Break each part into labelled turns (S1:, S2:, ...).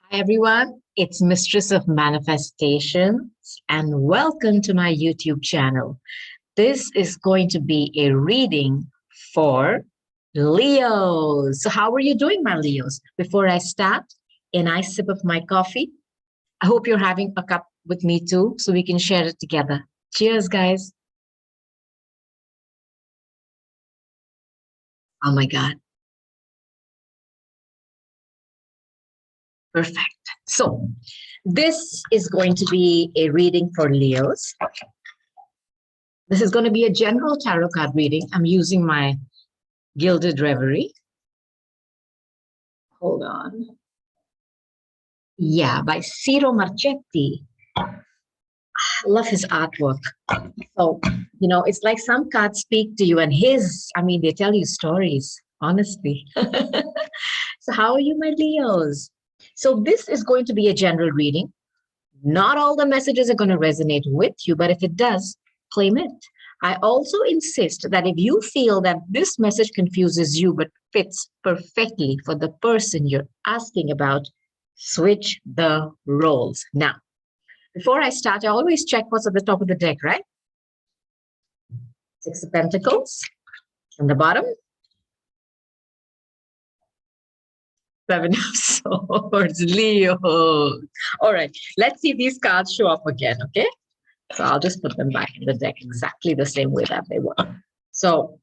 S1: Hi, everyone. It's Mistress of Manifestations, and welcome to my YouTube channel. This is going to be a reading for Leos. So, how are you doing, my Leos? Before I start, a nice sip of my coffee. I hope you're having a cup with me too, so we can share it together. Cheers, guys. Oh my God. Perfect. So, this is going to be a reading for Leos. This is going to be a general tarot card reading. I'm using my Gilded Reverie. Hold on. Yeah, by Ciro Marchetti. I love his artwork. So, it's like some cards speak to you, and they tell you stories, honestly. So, how are you, my Leos? So, this is going to be a general reading. Not all the messages are going to resonate with you, but if it does, claim it. I also insist that if you feel that this message confuses you but fits perfectly for the person you're asking about, switch the roles. Now, before I start, I always check what's at the top of the deck, right? Six of Pentacles on the bottom. Seven of Swords, Leo. All right, let's see if these cards show up again, okay? So I'll just put them back in the deck exactly the same way that they were. So,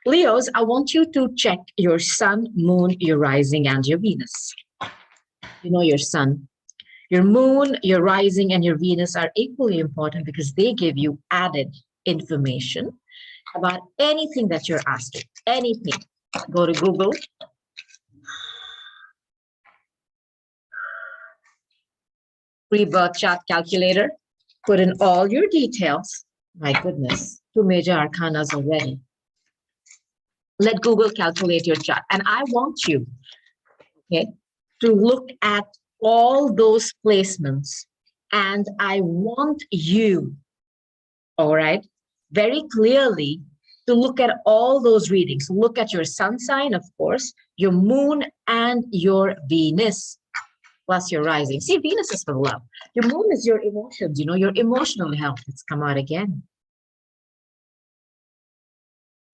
S1: Leos, I want you to check your sun, moon, your rising, and your Venus. You know your sun. Your moon, your rising, and your Venus are equally important because they give you added information about anything that you're asking. Anything. Go to Google. Free birth chart calculator. Put in all your details. My goodness, two major arcanas already. Let Google calculate your chart. And I want you, okay, to look at all those placements. And I want you, all right, very clearly to look at all those readings. Look at your sun sign, of course, your moon and your Venus, plus your rising. See, Venus is for love. Your moon is your emotions, your emotional health. It's come out again.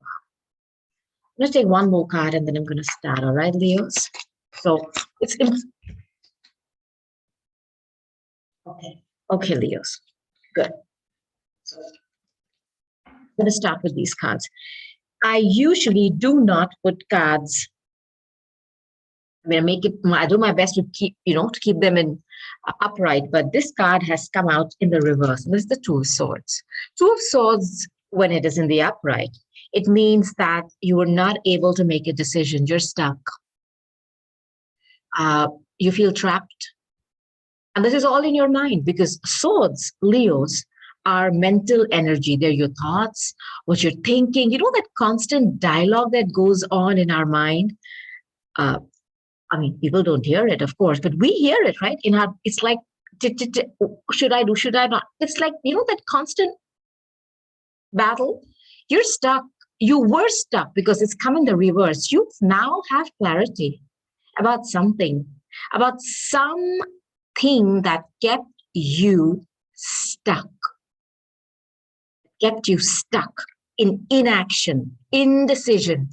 S1: I'm going to take one more card and then I'm going to start, all right, Leos? So it's okay. Okay, Leos. Good. So I'm going to start with these cards. I usually do not put cards. I do my best to keep them in upright, but this card has come out in the reverse. This is the Two of Swords. Two of Swords, when it is in the upright, it means that you are not able to make a decision. You're stuck. You feel trapped. And this is all in your mind because swords, Leos, are mental energy. They're your thoughts, what you're thinking. You know that constant dialogue that goes on in our mind? People don't hear it, of course, but we hear it, right? It's like, should I do, should I not? It's like, that constant battle. You're stuck. You were stuck because it's come in the reverse. You now have clarity about something, about something that kept you stuck, in inaction, indecision.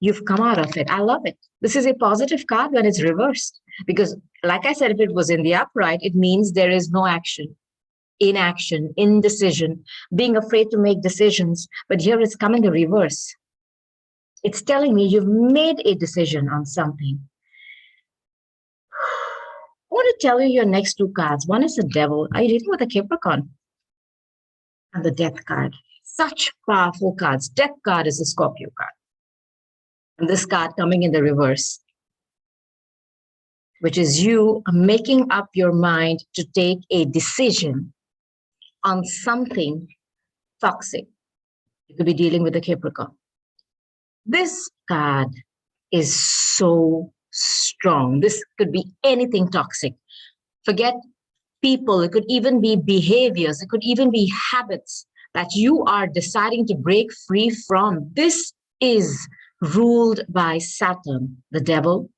S1: You've come out of it. I love it. This is a positive card when it's reversed because, like I said, if it was in the upright, it means there is no action, inaction, indecision, being afraid to make decisions. But here it's come in the reverse. It's telling me you've made a decision on something. I want to tell you your next two cards. One is the Devil. Are you dealing with a Capricorn? And the Death card. Such powerful cards. Death card is a Scorpio card. And this card coming in the reverse, which is you making up your mind to take a decision on something toxic. You could be dealing with a Capricorn. This card is so strong. This could be anything toxic. Forget people. It could even be behaviors. It could even be habits that you are deciding to break free from. This is ruled by Saturn, the devil.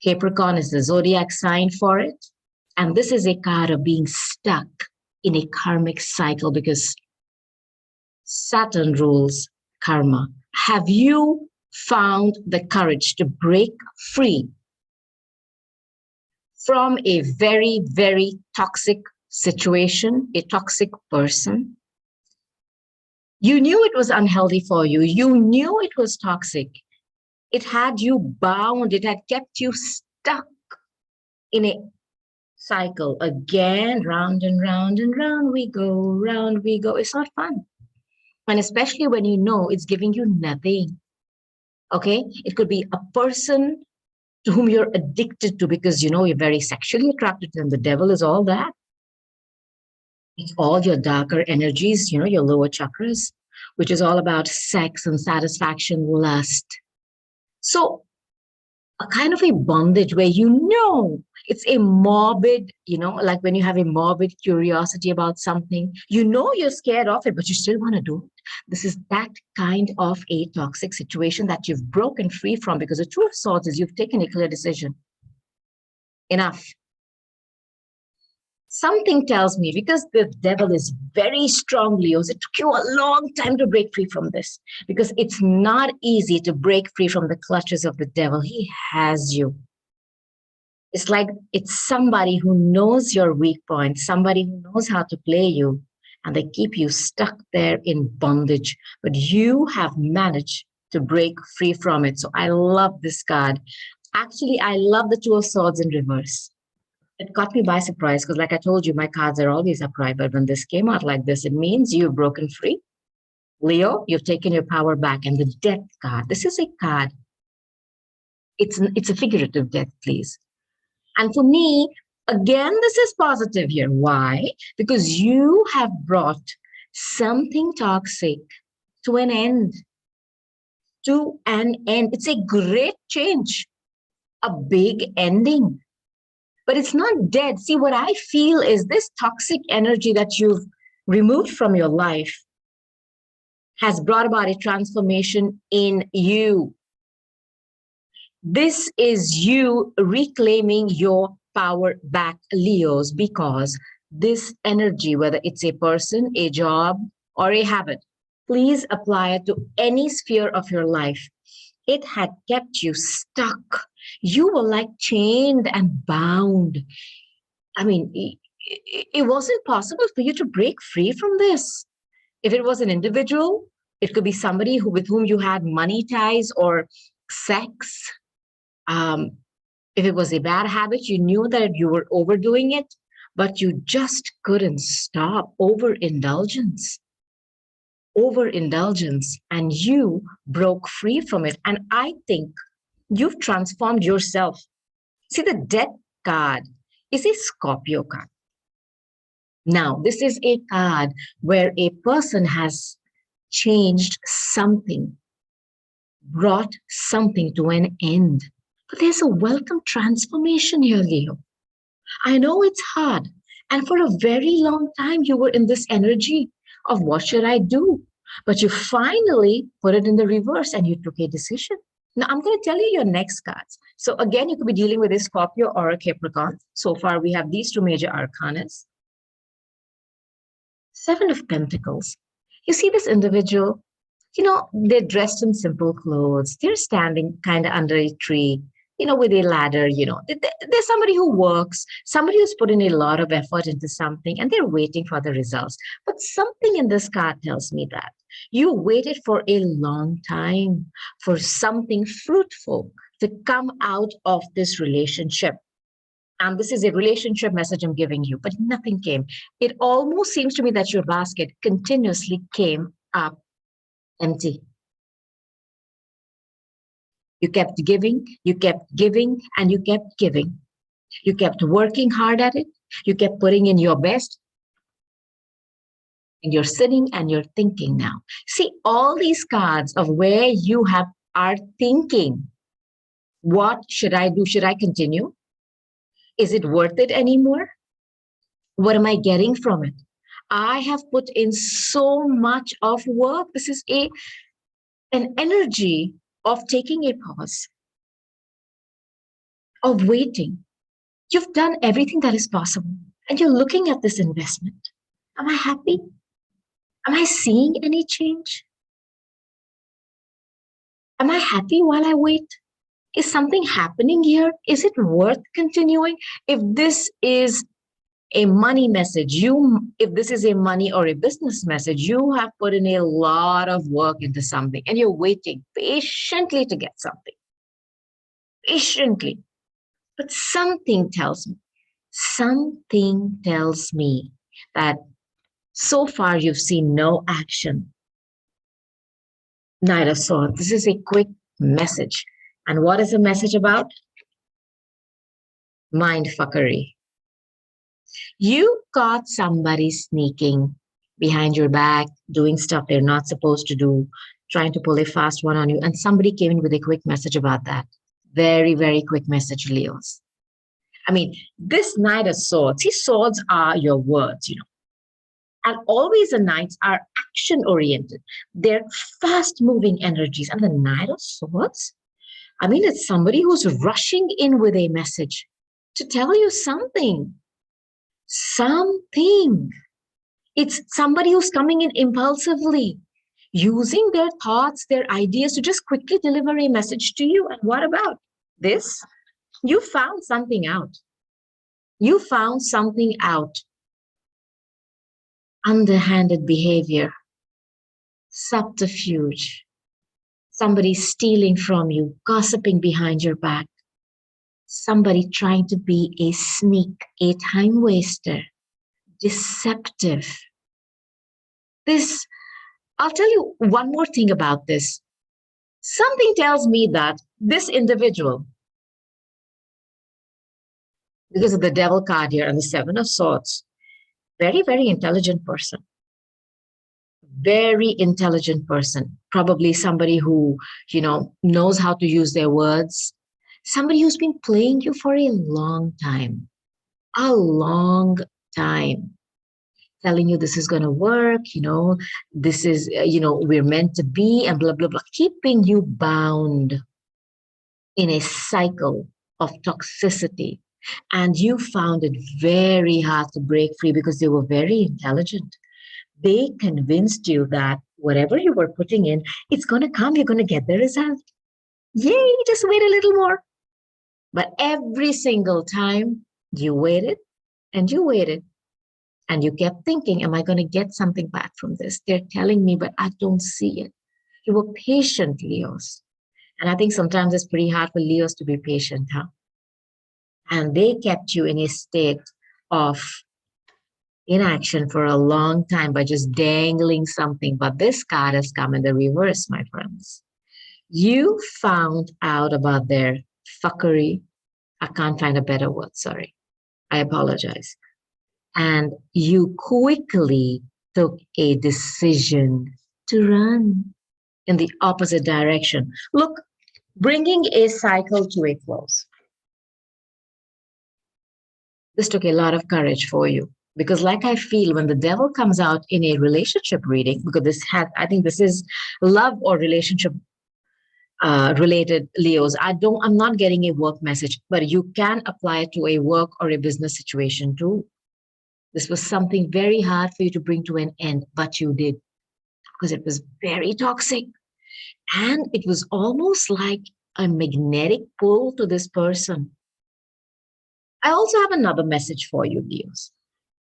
S1: Capricorn is the zodiac sign for it. And this is a card of being stuck in a karmic cycle because Saturn rules karma. Have you found the courage to break free from a very, very toxic situation, a toxic person? You knew it was unhealthy for you. You knew it was toxic. It had you bound. It had kept you stuck in a cycle. Again, round and round and round we go, round we go. It's not fun. And especially when you know it's giving you nothing. Okay? It could be a person to whom you're addicted to because you know you're very sexually attracted to them. The devil is all that. It's all your darker energies, you know, your lower chakras, which is all about sex and satisfaction, lust. So a kind of a bondage where you know it's a morbid, you know, like when you have a morbid curiosity about something, you know you're scared of it, but you still want to do it. This is that kind of a toxic situation that you've broken free from because the Two of Swords is you've taken a clear decision. Enough. Something tells me, because the devil is very strong, Leos, it took you a long time to break free from this because it's not easy to break free from the clutches of the devil. He has you. It's like it's somebody who knows your weak points, somebody who knows how to play you, and they keep you stuck there in bondage. But you have managed to break free from it. So I love this card. Actually, I love the Two of Swords in reverse. It caught me by surprise because, like I told you, my cards are always upright. But when this came out like this, it means you've broken free. Leo, you've taken your power back. And the death card, this is a card. It's a figurative death, please. And for me, again, this is positive here. Why? Because you have brought something toxic to an end. To an end. It's a great change, a big ending. But it's not dead. See, what I feel is this toxic energy that you've removed from your life has brought about a transformation in you. This is you reclaiming your power back, Leos, because this energy, whether it's a person, a job, or a habit, please apply it to any sphere of your life. It had kept you stuck. You were like chained and bound. I mean, it wasn't possible for you to break free from this. If it was an individual, it could be somebody with whom you had money ties or sex. If it was a bad habit, you knew that you were overdoing it, but you just couldn't stop. Overindulgence, and you broke free from it. And I think you've transformed yourself. See, the death card is a Scorpio card. Now, this is a card where a person has changed something, brought something to an end. But there's a welcome transformation here, Leo. I know it's hard. And for a very long time, you were in this energy of what should I do? But you finally put it in the reverse and you took a decision. Now, I'm going to tell you your next cards. So again, you could be dealing with a Scorpio or a Capricorn. So far, we have these two major arcanas. Seven of Pentacles. You see this individual, you know, they're dressed in simple clothes. They're standing kind of under a tree, you know, with a ladder, you know. There's somebody who works, somebody who's put in a lot of effort into something, and they're waiting for the results. But something in this card tells me that you waited for a long time for something fruitful to come out of this relationship. And this is a relationship message I'm giving you, but nothing came. It almost seems to me that your basket continuously came up empty. You kept giving, and you kept giving. You kept working hard at it. You kept putting in your best. And you're sitting and you're thinking now. See, all these cards of where you are thinking, what should I do? Should I continue? Is it worth it anymore? What am I getting from it? I have put in so much of work. This is an energy of taking a pause. of waiting. You've done everything that is possible, and you're looking at this investment. Am I happy? Am I seeing any change? Am I happy while I wait? Is something happening here? Is it worth continuing? If this is a money message, if this is a money or a business message, you have put in a lot of work into something and you're waiting patiently to get something. Patiently. But something tells me that so far you've seen no action. Knight of Swords. This is a quick message. And what is the message about? Mind fuckery. You caught somebody sneaking behind your back, doing stuff they're not supposed to do, trying to pull a fast one on you, and somebody came in with a quick message about that. Very, very quick message, Leos. I mean, this Knight of Swords, these swords are your words, and always the knights are action oriented. They're fast moving energies. And the Knight of Swords, I mean, it's somebody who's rushing in with a message to tell you something. Something. It's somebody who's coming in impulsively, using their thoughts, their ideas to just quickly deliver a message to you. And what about this? You found something out. You found something out. Underhanded behavior, subterfuge, somebody stealing from you, gossiping behind your back, somebody trying to be a sneak, a time waster, deceptive. I'll tell you one more thing about this. Something tells me that this individual, because of the devil card here and the Seven of Swords, very, very intelligent person. Very intelligent person. Probably somebody who, knows how to use their words. Somebody who's been playing you for a long time. A long time. Telling you this is going to work, this is, we're meant to be, and blah, blah, blah. Keeping you bound in a cycle of toxicity. And you found it very hard to break free because they were very intelligent. They convinced you that whatever you were putting in, it's going to come, you're going to get the result. Yay, just wait a little more. But every single time you waited and you waited and you kept thinking, am I going to get something back from this? They're telling me, but I don't see it. You were patient, Leos. And I think sometimes it's pretty hard for Leos to be patient, huh? And they kept you in a state of inaction for a long time by just dangling something. But this card has come in the reverse, my friends. You found out about their fuckery. I can't find a better word, sorry. I apologize. And you quickly took a decision to run in the opposite direction. Look, bringing a cycle to a close. This took a lot of courage for you. Because like I feel when the devil comes out in a relationship reading, because I think this is love or relationship related, Leos. I'm not getting a work message, but you can apply it to a work or a business situation too. This was something very hard for you to bring to an end, but you did because it was very toxic. And it was almost like a magnetic pull to this person. I also have another message for you, Leos.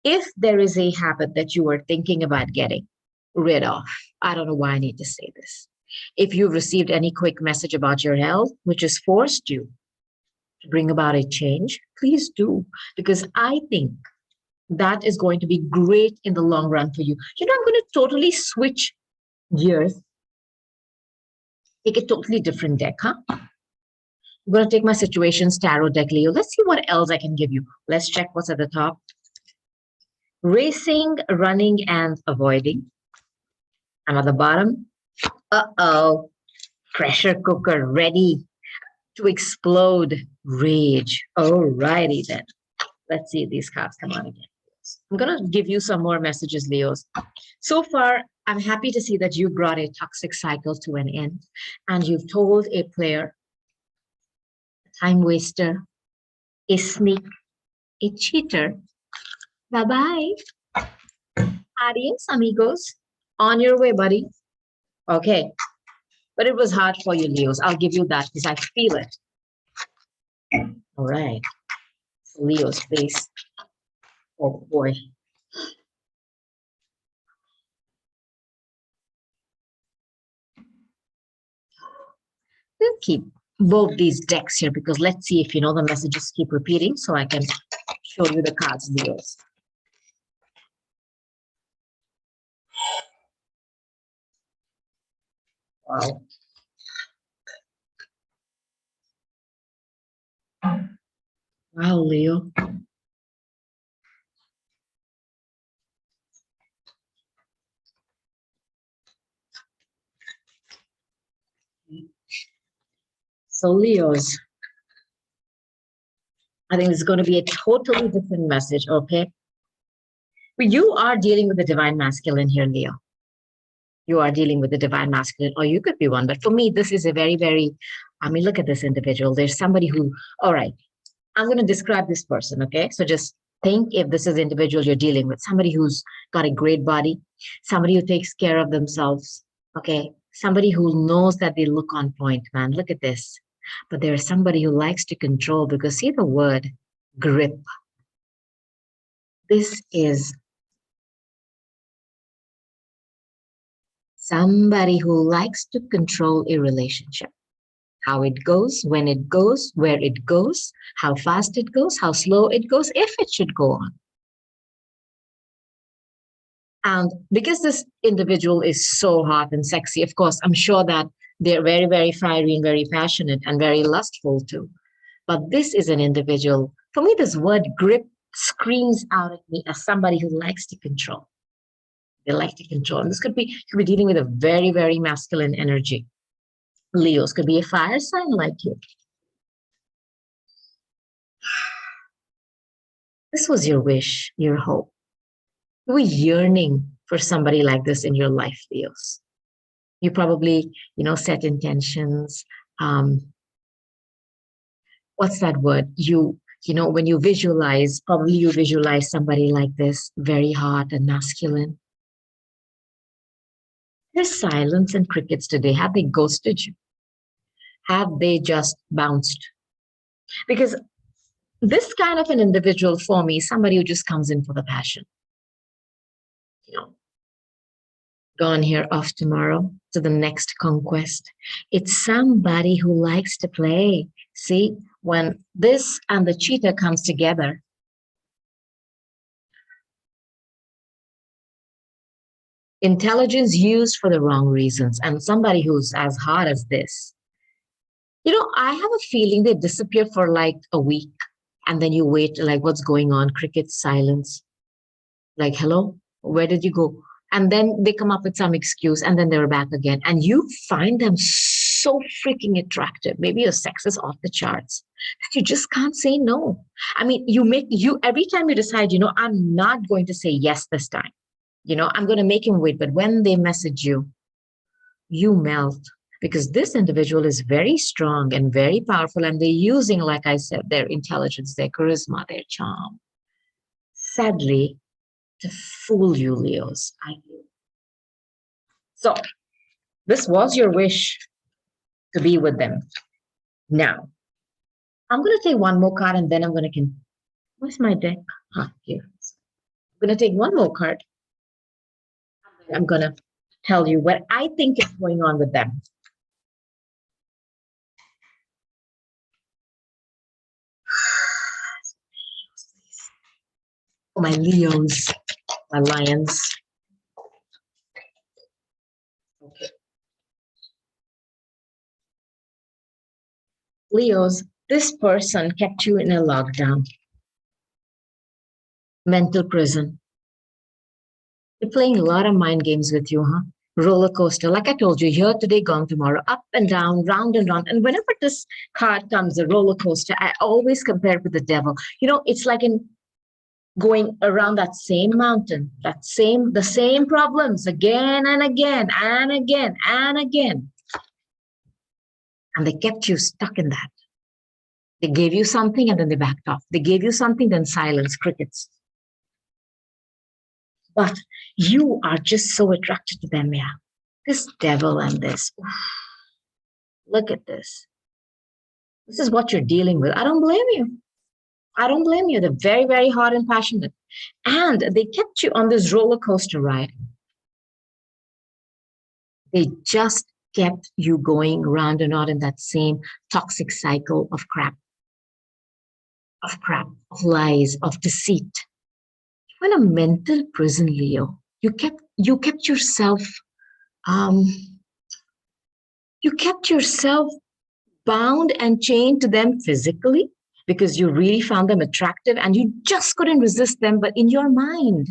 S1: If there is a habit that you are thinking about getting rid of, I don't know why I need to say this. If you've received any quick message about your health, which has forced you to bring about a change, please do, because I think that is going to be great in the long run for you. I'm going to totally switch gears, take a totally different deck, huh? I'm going to take my Situations Tarot deck, Leo. Let's see what else I can give you. Let's check what's at the top. Racing, running, and avoiding. And at the bottom, pressure cooker ready to explode. Rage. Alrighty then. Let's see if these cards come on again. I'm going to give you some more messages, Leos. So far, I'm happy to see that you brought a toxic cycle to an end and you've told a player, a time waster, a sneak, a cheater. Bye-bye. Adios, amigos. On your way, buddy. Okay. But it was hard for you, Leos. I'll give you that because I feel it. All right. Leos, please. Oh, boy. We'll keep both these decks here because let's see if the messages keep repeating so I can show you the cards, Leos. Wow. Wow, Leo. So Leos, I think it's going to be a totally different message, okay? But you are dealing with the divine masculine here, Leo. You are dealing with the divine masculine, or you could be one. But for me, this is a very, very, look at this individual. There's somebody who, all right, I'm going to describe this person, okay? So just think if this is the individual you're dealing with, somebody who's got a great body, somebody who takes care of themselves, okay? Somebody who knows that they look on point, man. Look at this. But there's somebody who likes to control because see the word grip. This is somebody who likes to control a relationship. How it goes, when it goes, where it goes, how fast it goes, how slow it goes, if it should go on. And because this individual is so hot and sexy, of course, I'm sure that they're very, very fiery and very passionate and very lustful too. But this is an individual. For me, this word grip screams out at me as somebody who likes to control. They like to control. And this could be dealing with a very, very masculine energy. Leos could be a fire sign like you. This was your wish, your hope. You were yearning for somebody like this in your life, Leos. You probably, set intentions. What's that word? When you visualize, probably you visualize somebody like this, very hot and masculine. There's silence and crickets today. Have they ghosted you? Have they just bounced? Because this kind of an individual for me, somebody who just comes in for the passion. Gone here off tomorrow to the next conquest. It's somebody who likes to play. See, when this and the cheetah comes together, intelligence used for the wrong reasons, and somebody who's as hard as this. I have a feeling they disappear for like a week, and then you wait, like, what's going on? Cricket silence. Like, hello, where did you go? And then they come up with some excuse and then they're back again. And you find them so freaking attractive. Maybe your sex is off the charts that you just can't say no. You every time you decide, I'm not going to say yes this time. I'm going to make him wait. But when they message you, you melt because this individual is very strong and very powerful. And they're using, like I said, their intelligence, their charisma, their charm. Sadly, to fool you, Leos. I do. So this was your wish to be with them. Now, I'm going to take one more card and then I'm going to, where's my deck? Here. I'm going to take one more card. I'm going to tell you what I think is going on with them. Oh, my Leos, my lions. Okay. Leos, this person kept you in a lockdown, mental prison. They're playing a lot of mind games with you, huh? Roller coaster. Like I told you, here today, gone tomorrow, up and down, round and round. And whenever this card comes, a roller coaster, I always compare it with the devil. It's like in going around that same mountain, the same problems again and again and again and again. And they kept you stuck in that. They gave you something and then they backed off. They gave you something, then silence, crickets. But you are just so attracted to them, yeah. This devil and this. Oof, look at this. This is what you're dealing with. I don't blame you. I don't blame you. They're very, very hot and passionate. And they kept you on this roller coaster ride. They just kept you going round and round in that same toxic cycle of crap, of lies, of deceit. You're in a mental prison, Leo. You kept yourself um you kept yourself bound and chained to them physically because you really found them attractive and you just couldn't resist them. But in your mind,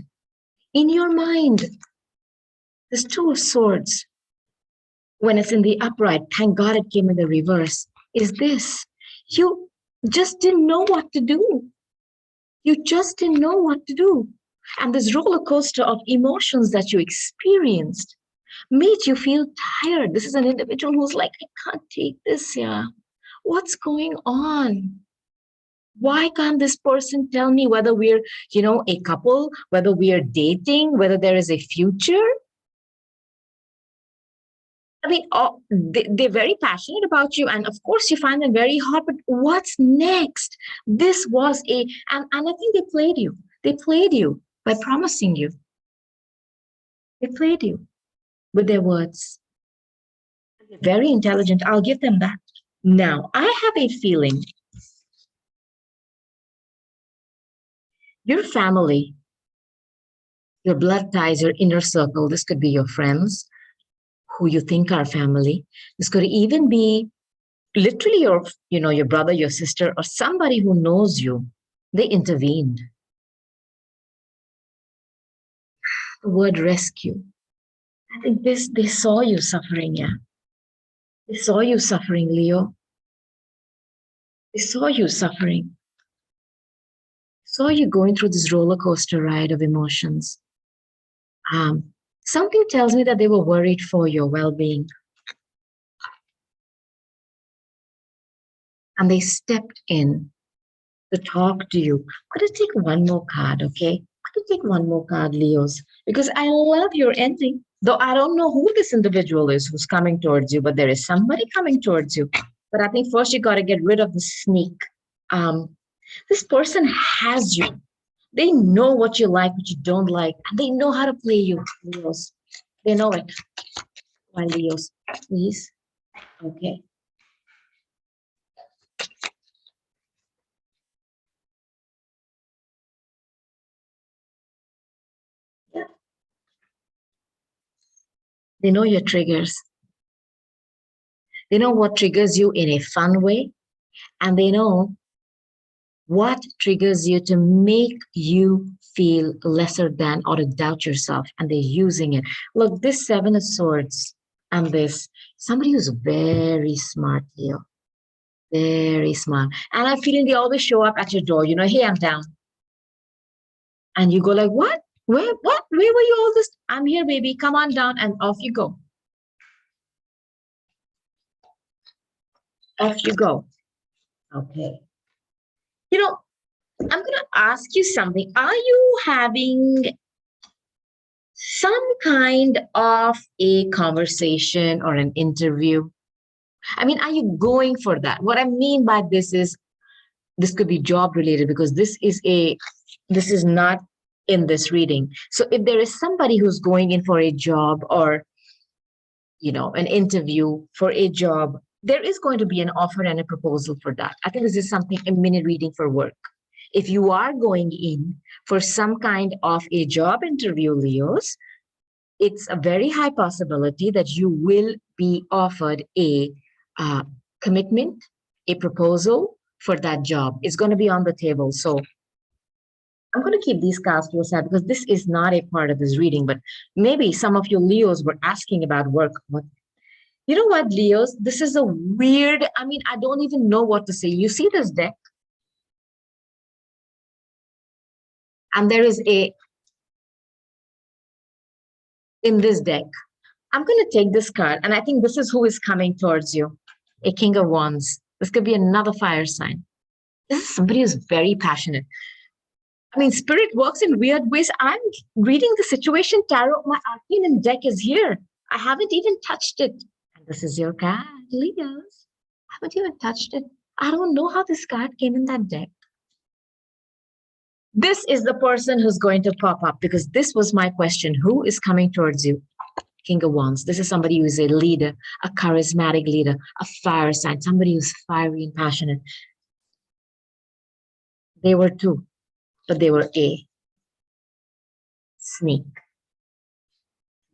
S1: this Two of Swords, when it's in the upright, thank God it came in the reverse, is this. You just didn't know what to do. You just didn't know what to do. And this roller coaster of emotions that you experienced made you feel tired. This is an individual who's like, I can't take this, yeah. What's going on? Why can't this person tell me whether we're, a couple, whether we are dating, whether there is a future? I mean, they're very passionate about you, and of course, you find them very hot. But what's next? This was and I think they played you. They played you by promising you. They played you with their words. They're very intelligent. I'll give them that. Now, I have a feeling your family, your blood ties, your inner circle, this could be your friends who you think are family. This could even be literally your brother, your sister, or somebody who knows you. They intervened. The word rescue. I think they saw you suffering, yeah. They saw you suffering, Leo. They saw you suffering. Saw you going through this roller coaster ride of emotions. Something tells me that they were worried for your well-being. And they stepped in to talk to you. Could I take one more card, okay? Could I take one more card, Leos? Because I love your ending. Though I don't know who this individual is who's coming towards you, but there is somebody coming towards you. But I think first you got to get rid of the sneak. This person has you. They know what you like, what you don't like, and they know how to play you, Leos. They know it. Why, Leos, please? Okay. Yeah. They know your triggers. They know what triggers you in a fun way, and they know what triggers you to make you feel lesser than or to doubt yourself, and they're using it. Look, this Seven of Swords and this somebody who's very smart, Leo, very smart. And I'm feeling they always show up at your door, hey, I'm down. And you go like, what? What? Where were you all this? I'm here, baby. Come on down, and off you go. Off you go. Okay. I'm going to ask you something. Are you having some kind of a conversation or an interview? I mean, are you going for that? What I mean by this is this could be job related because this is not in this reading. So if there is somebody who's going in for a job or an interview for a job, there is going to be an offer and a proposal for that. I think this is something a mini reading for work. If you are going in for some kind of a job interview, Leos, it's a very high possibility that you will be offered a commitment, a proposal for that job. It's going to be on the table. So I'm going to keep these cards to the side because this is not a part of this reading, but maybe some of you Leos were asking about work. You know what, Leos? This is a weird, I don't even know what to say. You see this deck? And there is in this deck, I'm going to take this card, and I think this is who is coming towards you. A King of Wands. This could be another fire sign. This is somebody who's very passionate. I mean, spirit works in weird ways. I'm reading the situation tarot. My arcane deck is here. I haven't even touched it. And this is your card, Leos. I haven't even touched it. I don't know how this card came in that deck. This is the person who's going to pop up because this was my question. Who is coming towards you? King of Wands. This is somebody who is a leader, a charismatic leader, a fire sign, somebody who's fiery and passionate. They were two, but they were a sneak.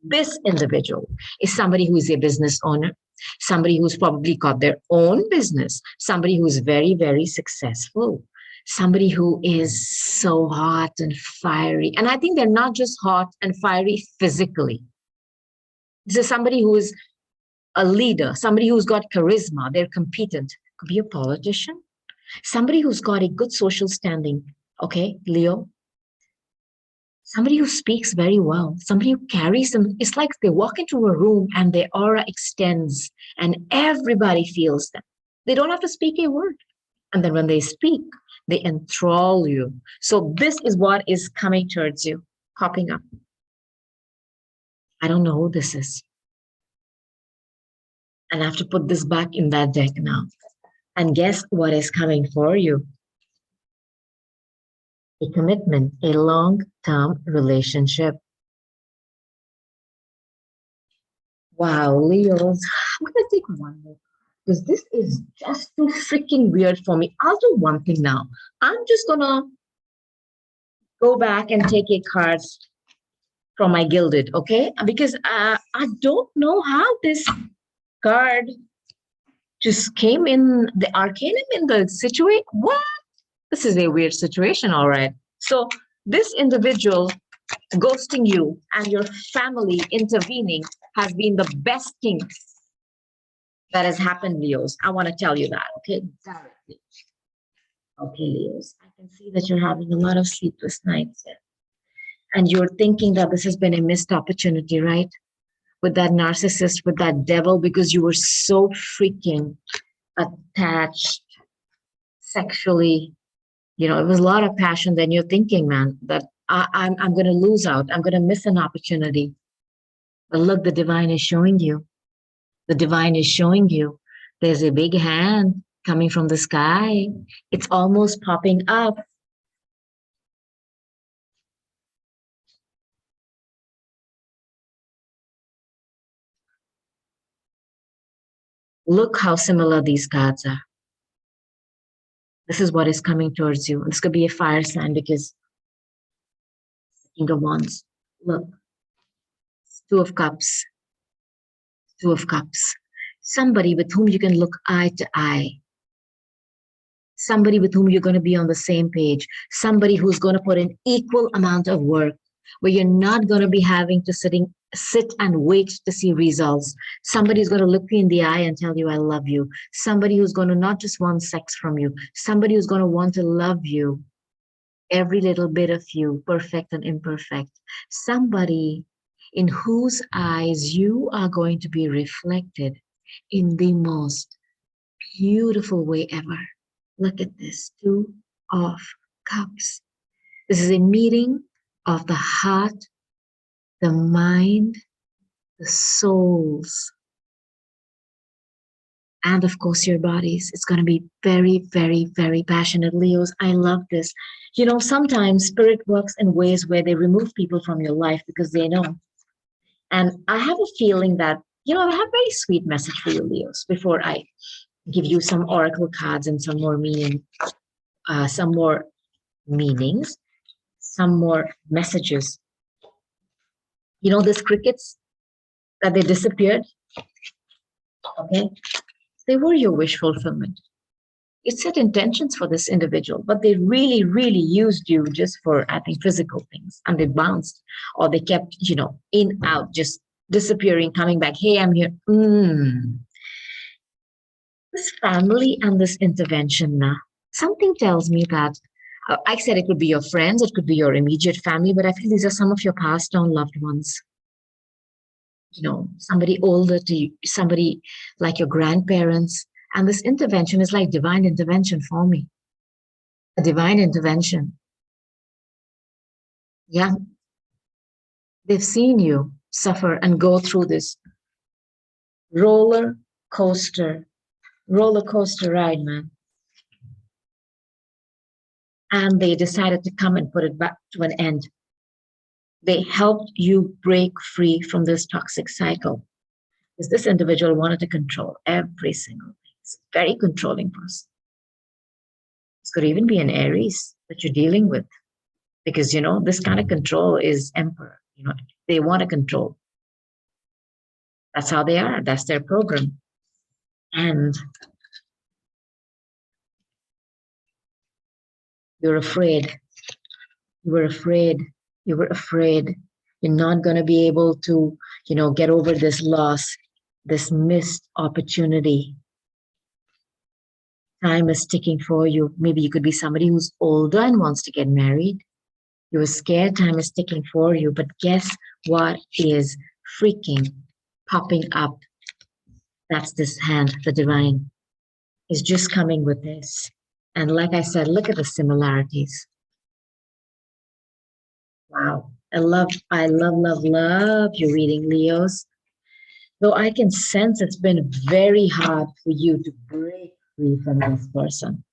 S1: This individual is somebody who is a business owner, somebody who's probably got their own business, somebody who's very, very successful, somebody who is so hot and fiery. And I think they're not just hot and fiery physically. This is somebody who is a leader, somebody who's got charisma, they're competent. Could be a politician, somebody who's got a good social standing. Okay, Leo, somebody who speaks very well, somebody who carries them. It's like they walk into a room and their aura extends and everybody feels them. They don't have to speak a word. And then when they speak, they enthrall you. So this is what is coming towards you, popping up. I don't know who this is. And I have to put this back in that deck now. And guess what is coming for you? A commitment, a long-term relationship. Wow, Leos. I'm going to take one more because this is just too freaking weird for me. I'll do one thing now. I'm just going to go back and take a card from my gilded, okay? Because I don't know how this card just came in the arcanum in the situation. What? This is a weird situation, all right. So this individual ghosting you and your family intervening has been the best thing that has happened, Leos. I want to tell you that, okay? Directly. Okay, Leos, I can see that you're having a lot of sleepless nights. And you're thinking that this has been a missed opportunity, right? With that narcissist, with that devil, because you were so freaking attached sexually. You know, it was a lot of passion. Then you're thinking, man, that I'm going to lose out. I'm going to miss an opportunity. But look, the divine is showing you. The divine is showing you. There's a big hand coming from the sky. It's almost popping up. Look how similar these cards are. This is what is coming towards you. This could be a fire sign because King of Wands. Look, Two of Cups, Two of Cups. Somebody with whom you can look eye to eye. Somebody with whom you're going to be on the same page. Somebody who's going to put in equal amount of work, where you're not going to be having to sit and wait to see results. Somebody's going to look you in the eye and tell you, I love you. Somebody who's going to not just want sex from you. Somebody who's going to want to love you. Every little bit of you, perfect and imperfect. Somebody in whose eyes you are going to be reflected in the most beautiful way ever. Look at this, Two of Cups. This is a meeting of the heart, the mind, the souls, and of course your bodies. It's going to be very, very, very passionate. Leos, I love this. You know, sometimes spirit works in ways where they remove people from your life because they know. And I have a feeling that, you know, I have a very sweet message for you, Leos, before I give you some oracle cards and some more meaning, some more meanings, some more messages. You know, these crickets that they disappeared, okay? They were your wish fulfillment. It set intentions for this individual, but they really, really used you just for, I think, physical things. And they bounced or they kept, you know, in, out, just disappearing, coming back. Hey, I'm here. This family and this intervention now, something tells me that I said it could be your friends, it could be your immediate family, but I feel these are some of your passed on loved ones. You know, somebody older to you, somebody like your grandparents. And this intervention is like divine intervention for me. A divine intervention. Yeah, they've seen you suffer and go through this roller coaster, roller coaster ride, man. And they decided to come and put it back to an end. They helped you break free from this toxic cycle. Because this individual wanted to control every single thing. It's a very controlling person. This could even be an Aries that you're dealing with. Because, this kind of control is emperor. They want to control. That's how they are. That's their program. And you're afraid. You were afraid. You were afraid. You're not going to be able to, get over this loss, this missed opportunity. Time is ticking for you. Maybe you could be somebody who's older and wants to get married. You were scared time is ticking for you, but guess what is freaking popping up? That's this hand, the divine, is just coming with this. And like I said, look at the similarities. Wow. I love, love your reading, Leos. Though I can sense it's been very hard for you to break free from this person.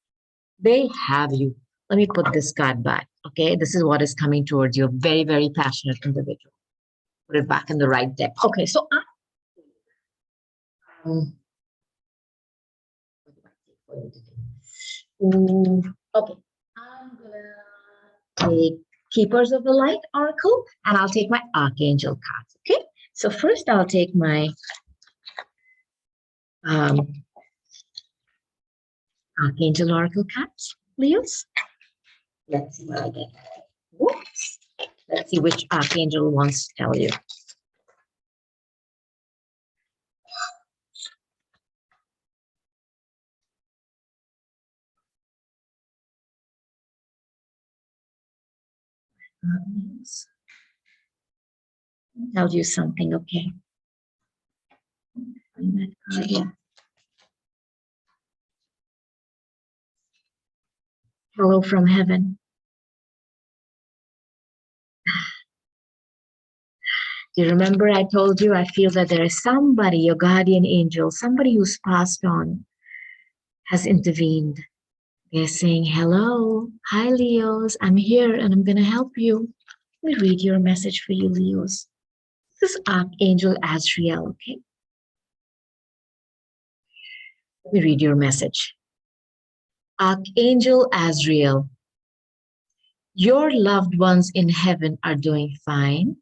S1: They have you. Let me put this card back. Okay, this is what is coming towards you. A very, very passionate individual. Put it back in the right deck. Okay, so what do I take for you today? Okay, I'm gonna take Keepers of the Light Oracle, and I'll take my Archangel cards. Okay, so first I'll take my Archangel Oracle cards, Leos. Let's see what I get. Whoops. Let's see which Archangel wants to tell you. Tell you something, okay? Find that card, yeah. Hello from heaven. Do you remember I told you I feel that there is somebody, your guardian angel, somebody who's passed on, has intervened. They're saying, hello, hi, Leos, I'm here and I'm going to help you. Let me read your message for you, Leos. This is Archangel Azrael, okay? Let me read your message. Archangel Azrael, your loved ones in heaven are doing fine.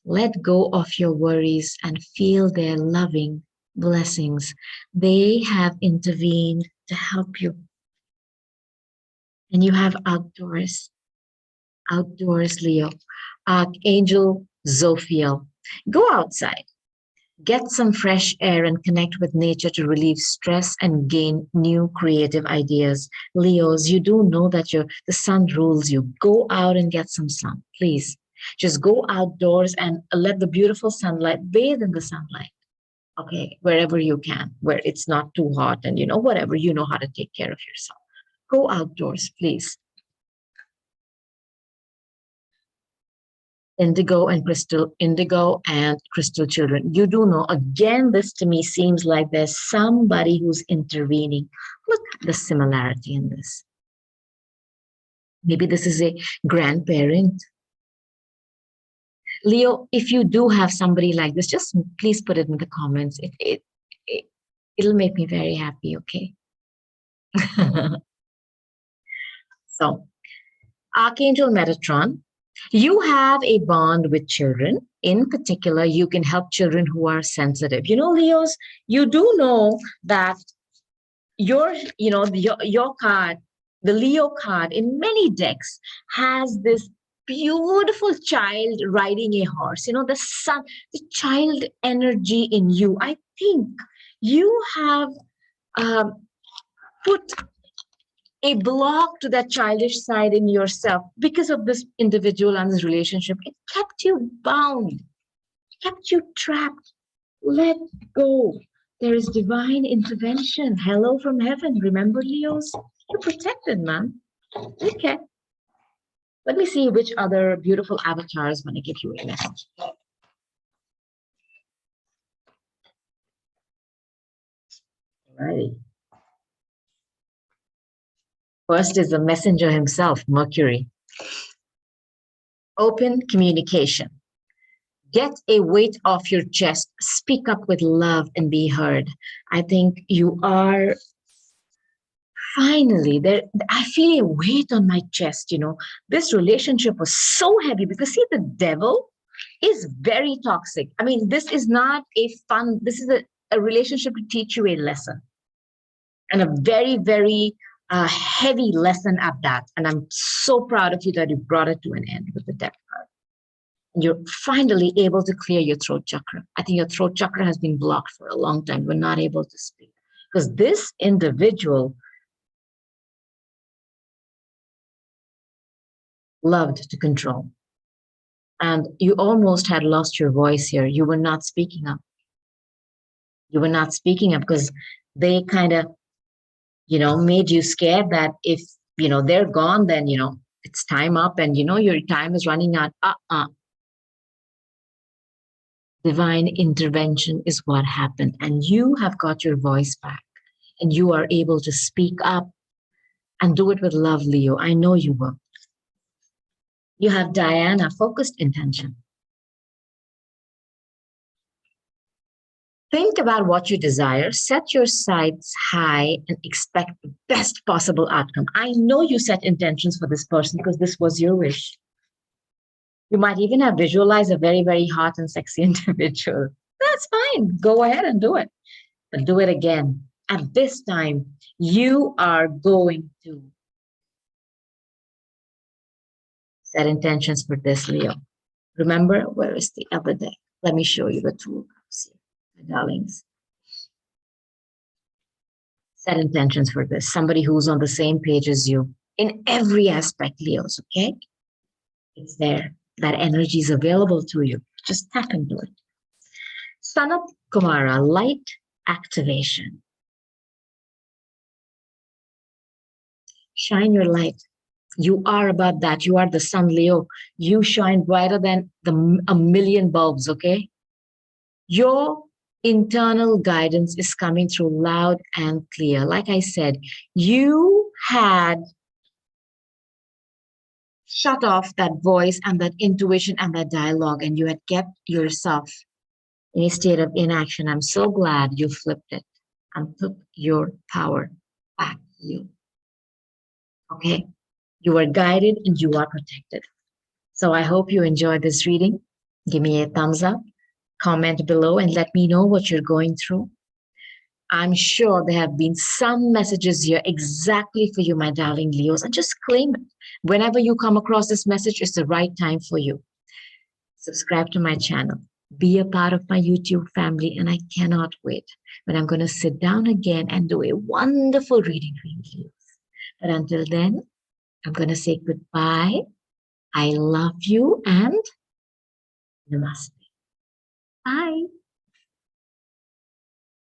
S1: Let go of your worries and feel their loving blessings. They have intervened to help you. And you have outdoors, Leo. Archangel Zophiel, go outside. Get some fresh air and connect with nature to relieve stress and gain new creative ideas. Leos, you do know that the sun rules you. Go out and get some sun, please. Just go outdoors and let the beautiful sunlight bathe in the sunlight. Okay, wherever you can, where it's not too hot and whatever, you know how to take care of yourself. Go outdoors, please. Indigo and crystal children. You do know, again, this to me seems like there's somebody who's intervening. Look at the similarity in this. Maybe this is a grandparent. Leo, if you do have somebody like this, just please put it in the comments. It'll make me very happy, okay? So, Archangel Metatron, you have a bond with children. In particular, you can help children who are sensitive. Leos, you do know that your card, the Leo card in many decks has this beautiful child riding a horse. The child energy in you. I think you have put a block to that childish side in yourself because of this individual and this relationship. It kept you bound, kept you trapped. Let go. There is divine intervention. Hello from heaven. Remember, Leos? You're protected, man. Okay. Let me see which other beautiful avatars want to give you a message. Right. First is the messenger himself, Mercury. Open communication. Get a weight off your chest. Speak up with love and be heard. I think you are finally there. I feel a weight on my chest. This relationship was so heavy because, see, the devil is very toxic. I mean, this is not a fun, this is a relationship to teach you a lesson, and a very, very heavy lesson at that. And I'm so proud of you that you brought it to an end with the death card. And you're finally able to clear your throat chakra. I think your throat chakra has been blocked for a long time. We're not able to speak because this individual loved to control. And you almost had lost your voice here. You were not speaking up. You were not speaking up because they kind of, made you scared that if, they're gone, then, it's time up and, your time is running out. Divine intervention is what happened. And you have got your voice back and you are able to speak up and do it with love, Leo. I know you will. You have Diana, focused intention. Think about what you desire, set your sights high, and expect the best possible outcome. I know you set intentions for this person because this was your wish. You might even have visualized a very, very hot and sexy individual. That's fine. Go ahead and do it. But do it again. At this time, you are going to set intentions for this, Leo. Remember, where is the other deck? Let me show you the two cups here, my darlings. Set intentions for this. Somebody who's on the same page as you in every aspect, Leos, okay? It's there. That energy is available to you. Just tap into it. Sanat Kumara, light activation. Shine your light. You are above that. You are the sun, Leo. You shine brighter than a million bulbs, okay? Your internal guidance is coming through loud and clear. Like I said, you had shut off that voice and that intuition and that dialogue, and you had kept yourself in a state of inaction. I'm so glad you flipped it and took your power back to you. Okay? You are guided and you are protected. So I hope you enjoyed this reading. Give me a thumbs up, comment below, and let me know what you're going through. I'm sure there have been some messages here exactly for you, my darling Leos, and just claim it. Whenever you come across this message, it's the right time for you. Subscribe to my channel. Be a part of my YouTube family, and I cannot wait when I'm going to sit down again and do a wonderful reading for you, Leos. But until then, I'm going to say goodbye. I love you and namaste. Bye.